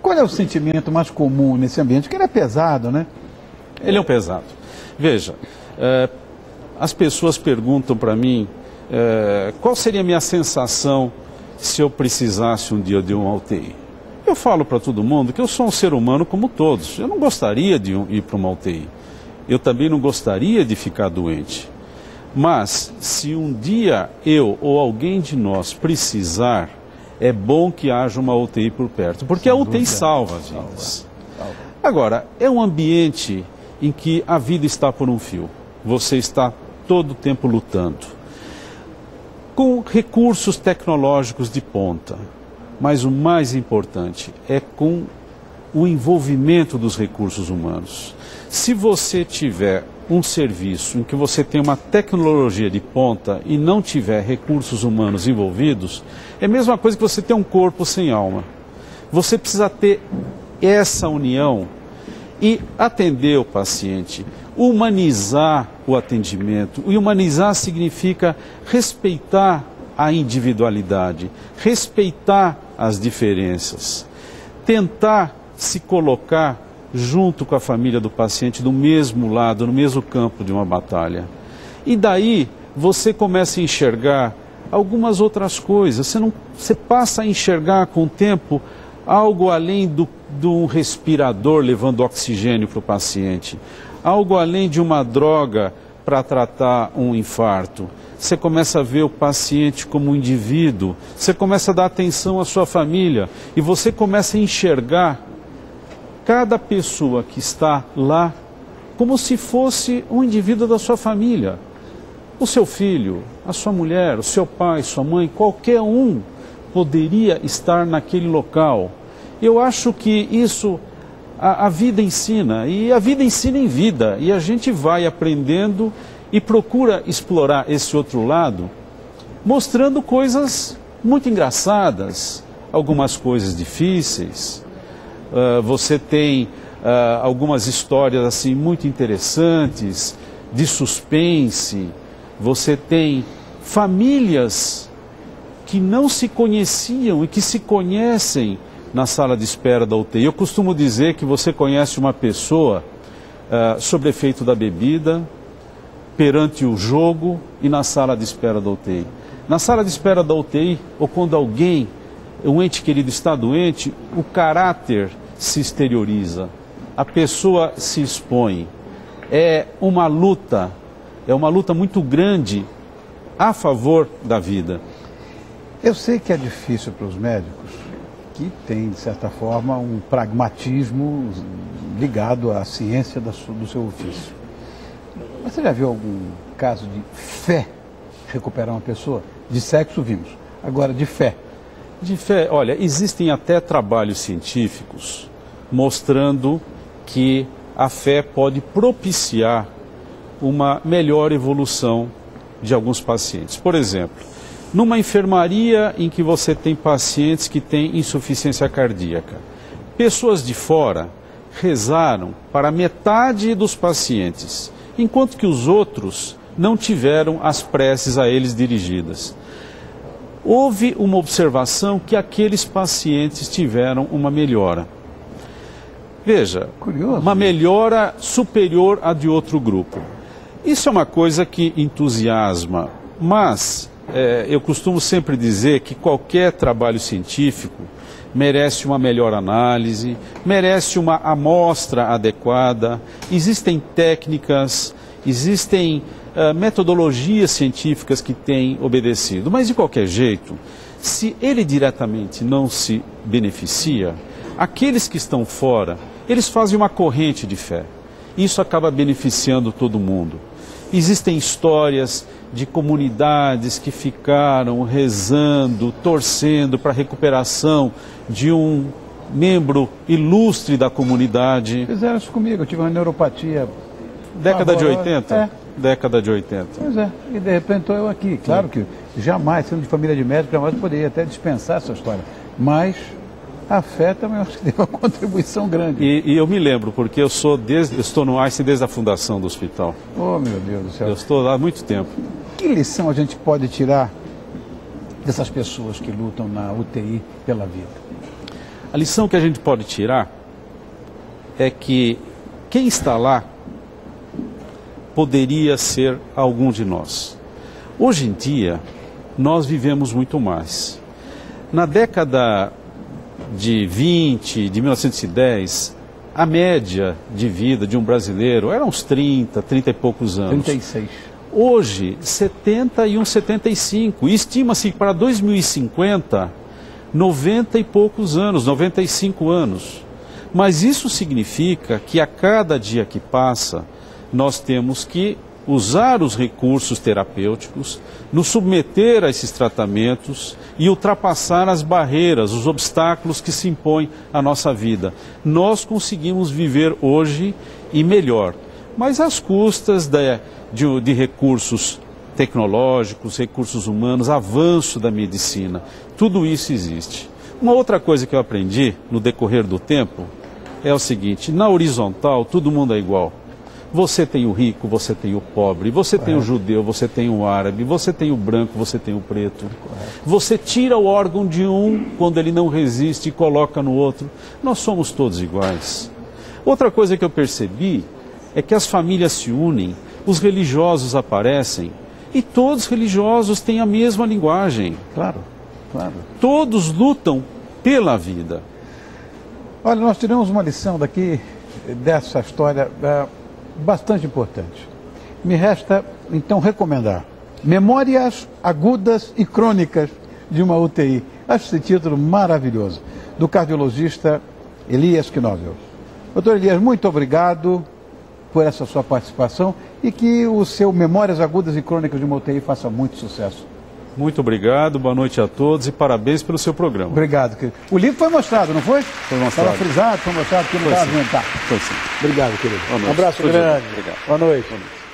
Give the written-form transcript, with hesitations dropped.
Qual é o sentimento mais comum nesse ambiente? Porque ele é pesado, né? Ele é um pesado. Veja, as pessoas perguntam para mim qual seria a minha sensação se eu precisasse um dia de uma UTI. Eu falo para todo mundo que eu sou um ser humano como todos. Eu não gostaria de ir para uma UTI. Eu também não gostaria de ficar doente. Mas, se um dia eu ou alguém de nós precisar, é bom que haja uma UTI por perto, porque a UTI salva vidas. Agora, é um ambiente em que a vida está por um fio. Você está todo o tempo lutando. Com recursos tecnológicos de ponta. Mas o mais importante é com o envolvimento dos recursos humanos. Se você tiver um serviço em que você tem uma tecnologia de ponta e não tiver recursos humanos envolvidos, é a mesma coisa que você ter um corpo sem alma. Você precisa ter essa união e atender o paciente, humanizar o atendimento. E humanizar significa respeitar a individualidade, respeitar as diferenças, tentar se colocar junto com a família do paciente, do mesmo lado, no mesmo campo de uma batalha. E daí você começa a enxergar algumas outras coisas. Você passa a enxergar com o tempo algo além do respirador levando oxigênio para o paciente, algo além de uma droga para tratar um infarto. Você começa a ver o paciente como um indivíduo, você começa a dar atenção à sua família e você começa a enxergar cada pessoa que está lá como se fosse um indivíduo da sua família. O seu filho, a sua mulher, o seu pai, sua mãe, qualquer um poderia estar naquele local. Eu acho que isso a vida ensina, e a vida ensina em vida, e a gente vai aprendendo e procura explorar esse outro lado, mostrando coisas muito engraçadas, algumas coisas difíceis. Você tem algumas histórias assim muito interessantes, de suspense. Você tem famílias que não se conheciam e que se conhecem na sala de espera da UTI. Eu costumo dizer que você conhece uma pessoa sob efeito da bebida, perante o jogo e na sala de espera da UTI. Na sala de espera da UTI, ou quando alguém, um ente querido está doente, o caráter se exterioriza, a pessoa se expõe. É uma luta muito grande a favor da vida. Eu sei que é difícil para os médicos, que têm, de certa forma, um pragmatismo ligado à ciência do seu ofício. Mas você já viu algum caso de fé recuperar uma pessoa? De sexo vimos, agora de fé. De fé, olha, existem até trabalhos científicos mostrando que a fé pode propiciar uma melhor evolução de alguns pacientes. Por exemplo, numa enfermaria em que você tem pacientes que têm insuficiência cardíaca, pessoas de fora rezaram para metade dos pacientes, enquanto que os outros não tiveram as preces a eles dirigidas. Houve uma observação que aqueles pacientes tiveram uma melhora. Veja, curioso, uma melhora superior à de outro grupo. Isso é uma coisa que entusiasma, mas eu costumo sempre dizer que qualquer trabalho científico merece uma melhor análise, merece uma amostra adequada. Existem técnicas, existem metodologias científicas que têm obedecido. Mas, de qualquer jeito, se ele diretamente não se beneficia, aqueles que estão fora, eles fazem uma corrente de fé. Isso acaba beneficiando todo mundo. Existem histórias de comunidades que ficaram rezando, torcendo para a recuperação de um membro ilustre da comunidade. Fizeram isso comigo, eu tive uma neuropatia. Década de 80? É. Década de 80. Pois é, e de repente estou eu aqui. Claro que jamais, sendo de família de médico, jamais poderia até dispensar essa história. Mas a fé também acho que teve uma contribuição grande. E eu me lembro, porque eu estou no Einstein desde a fundação do hospital. Oh, meu Deus do céu. Eu estou lá há muito tempo. Que lição a gente pode tirar dessas pessoas que lutam na UTI pela vida? A lição que a gente pode tirar é que quem está lá poderia ser algum de nós. Hoje em dia, nós vivemos muito mais. Na década de 20, de 1910, a média de vida de um brasileiro era uns 30 e poucos anos. 36. Hoje, 70 e uns 75. E estima-se que para 2050, 90 e poucos anos, 95 anos. Mas isso significa que a cada dia que passa, nós temos que usar os recursos terapêuticos, nos submeter a esses tratamentos e ultrapassar as barreiras, os obstáculos que se impõem à nossa vida. Nós conseguimos viver hoje e melhor, mas às custas de recursos tecnológicos, recursos humanos, avanço da medicina. Tudo isso existe. Uma outra coisa que eu aprendi no decorrer do tempo é o seguinte: na horizontal todo mundo é igual. Você tem o rico, você tem o pobre, você tem o judeu, você tem o árabe, você tem o branco, você tem o preto. Você tira o órgão de um quando ele não resiste e coloca no outro. Nós somos todos iguais. Outra coisa que eu percebi é que as famílias se unem, os religiosos aparecem e todos os religiosos têm a mesma linguagem. Claro, claro. Todos lutam pela vida. Olha, nós tiramos uma lição daqui dessa história bastante importante. Me resta, então, recomendar Memórias Agudas e Crônicas de uma UTI. Acho esse título maravilhoso, do cardiologista Elias Knovel. Doutor Elias, muito obrigado por essa sua participação e que o seu Memórias Agudas e Crônicas de uma UTI faça muito sucesso. Muito obrigado, boa noite a todos e parabéns pelo seu programa. Obrigado, querido. O livro foi mostrado, não foi? Foi mostrado. Estava frisado, foi mostrado, que não estava vendo. Tá. Foi sim. Obrigado, querido. Boa noite. Um abraço Tudo grande. bem. Obrigado. Boa noite. Boa noite.